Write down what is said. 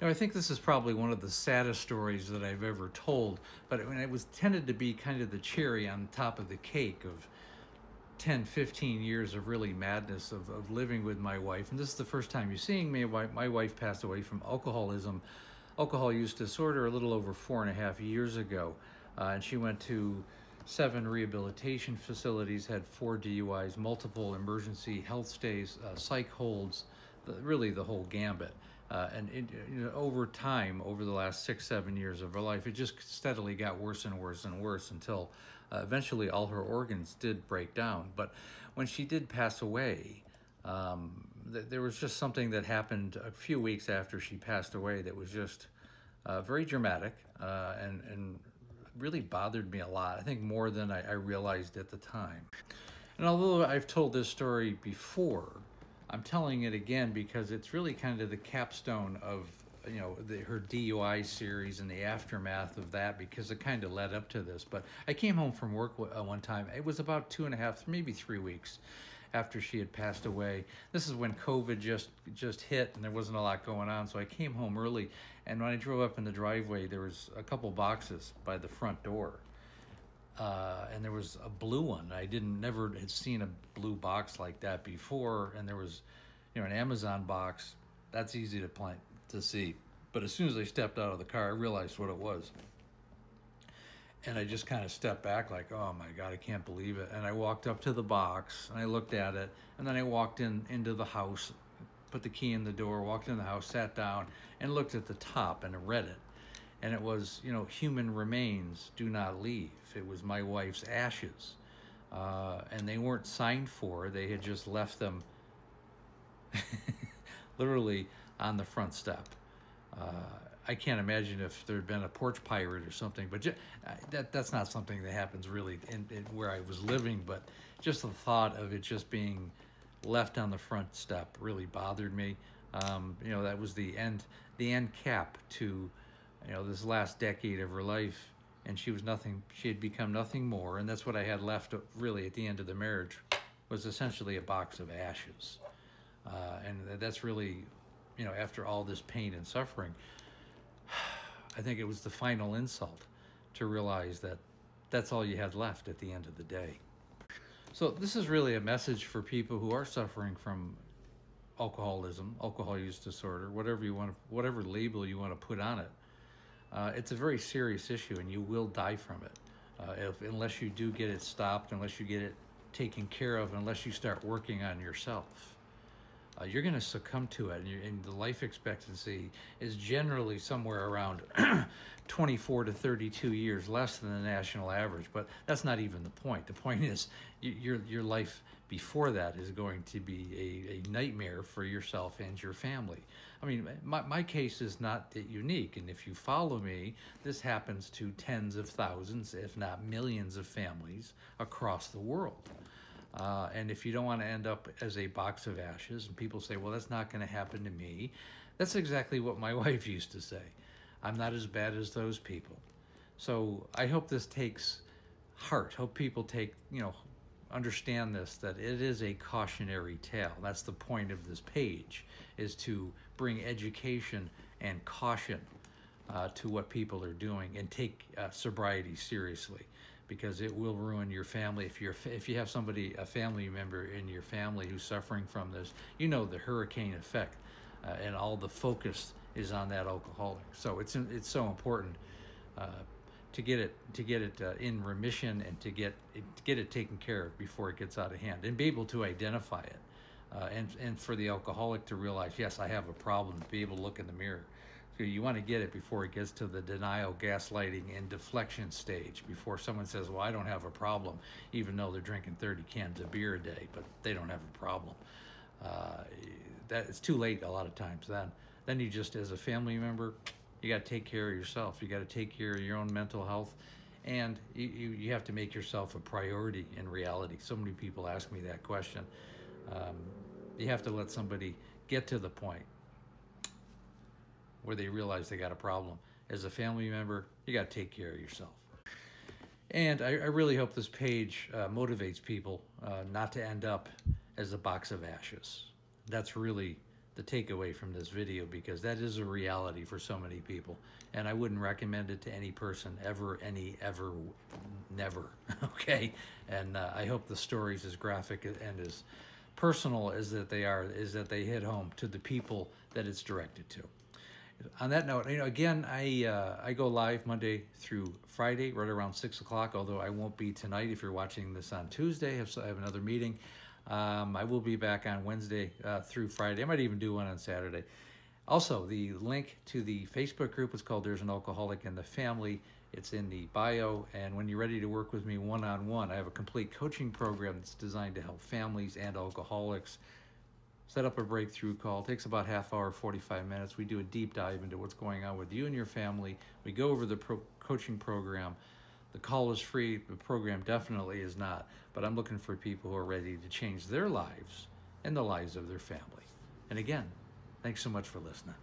I think this is probably one of the saddest stories that I've ever told, but it was tended to be kind of the cherry on top of the cake of 10, 15 years of really madness of living with my wife. And this is the first time you're seeing me. My wife passed away from alcohol use disorder, a little over 4.5 years ago. And she went to 7 rehabilitation facilities, had 4 DUIs, multiple emergency health stays, psych holds, really the whole gambit. Over time, over the last 6, 7 years of her life, it just steadily got worse and worse and worse until eventually all her organs did break down. But when she did pass away, there was just something that happened a few weeks after she passed away that was just very dramatic and really bothered me a lot. I think more than I realized at the time. And although I've told this story before, I'm telling it again because it's really kind of the capstone of her DUI series and the aftermath of that, because it kind of led up to this. But I came home from work one time. It was about 2.5, maybe 3 weeks after she had passed away. This is when COVID just hit and there wasn't a lot going on. So I came home early, and when I drove up in the driveway, there was a couple boxes by the front door. And there was a blue one. I never had seen a blue box like that before. And there was, an Amazon box. That's easy to see. But as soon as I stepped out of the car, I realized what it was. And I just kind of stepped back like, oh my God, I can't believe it. And I walked up to the box and I looked at it. And then I walked into the house, put the key in the door, walked in the house, sat down and looked at the top and I read it. And it was, human remains do not leave. It was my wife's ashes. And they weren't signed for. They had just left them literally on the front step. I can't imagine if there'd been a porch pirate or something, but that's not something that happens really in where I was living. But just the thought of it just being left on the front step really bothered me. That was the end cap to this last decade of her life, and she had become nothing more, and that's what I had left really at the end of the marriage, was essentially a box of ashes. And that's really, after all this pain and suffering, I think it was the final insult to realize that that's all you had left at the end of the day. So this is really a message for people who are suffering from alcoholism, alcohol use disorder, whatever label you want to put on it. It's a very serious issue, and you will die from it unless you do get it stopped, unless you get it taken care of, unless you start working on yourself. You're going to succumb to it, and the life expectancy is generally somewhere around 24 to 32 years, less than the national average. But that's not even the point. The point is your life before that is going to be a nightmare for yourself and your family. I mean, my case is not that unique, and if you follow me, this happens to tens of thousands, if not millions of families across the world. And if you don't want to end up as a box of ashes, and people say, well, that's not going to happen to me, that's exactly what my wife used to say. I'm not as bad as those people. So I hope this takes heart. Hope people understand this, that it is a cautionary tale. That's the point of this page, is to bring education and caution to what people are doing, and take sobriety seriously, because it will ruin your family. If you have a family member in your family who's suffering from this, the hurricane effect, and all the focus is on that alcoholic. So it's so important to get it in remission, and to get it taken care of before it gets out of hand, and be able to identify it, and for the alcoholic to realize, yes, I have a problem, to be able to look in the mirror. So you want to get it before it gets to the denial, gaslighting, and deflection stage, before someone says, well, I don't have a problem, even though they're drinking 30 cans of beer a day, but they don't have a problem. It's too late a lot of times. Then you just, as a family member, you got to take care of yourself. You got to take care of your own mental health, and you have to make yourself a priority in reality. So many people ask me that question. You have to let somebody get to the point where they realize they got a problem. As a family member, you got to take care of yourself. And I really hope this page motivates people not to end up as a box of ashes. That's really the takeaway from this video, because that is a reality for so many people, and I wouldn't recommend it to any person ever, never. Okay, and I hope the stories, as graphic and as personal as that they are, is that they hit home to the people that it's directed to. On that note, again, I go live Monday through Friday, right around 6 o'clock. Although I won't be tonight. If you're watching this on Tuesday, I have another meeting. I will be back on Wednesday through Friday. I might even do one on Saturday. Also, the link to the Facebook group is called "There's an Alcoholic in the Family." It's in the bio, and when you're ready to work with me one-on-one, I have a complete coaching program that's designed to help families and alcoholics set up a breakthrough call. It takes about half hour, 45 minutes. We do a deep dive into what's going on with you and your family. We go over the coaching program. The call is free. The program definitely is not. But I'm looking for people who are ready to change their lives and the lives of their family. And again, thanks so much for listening.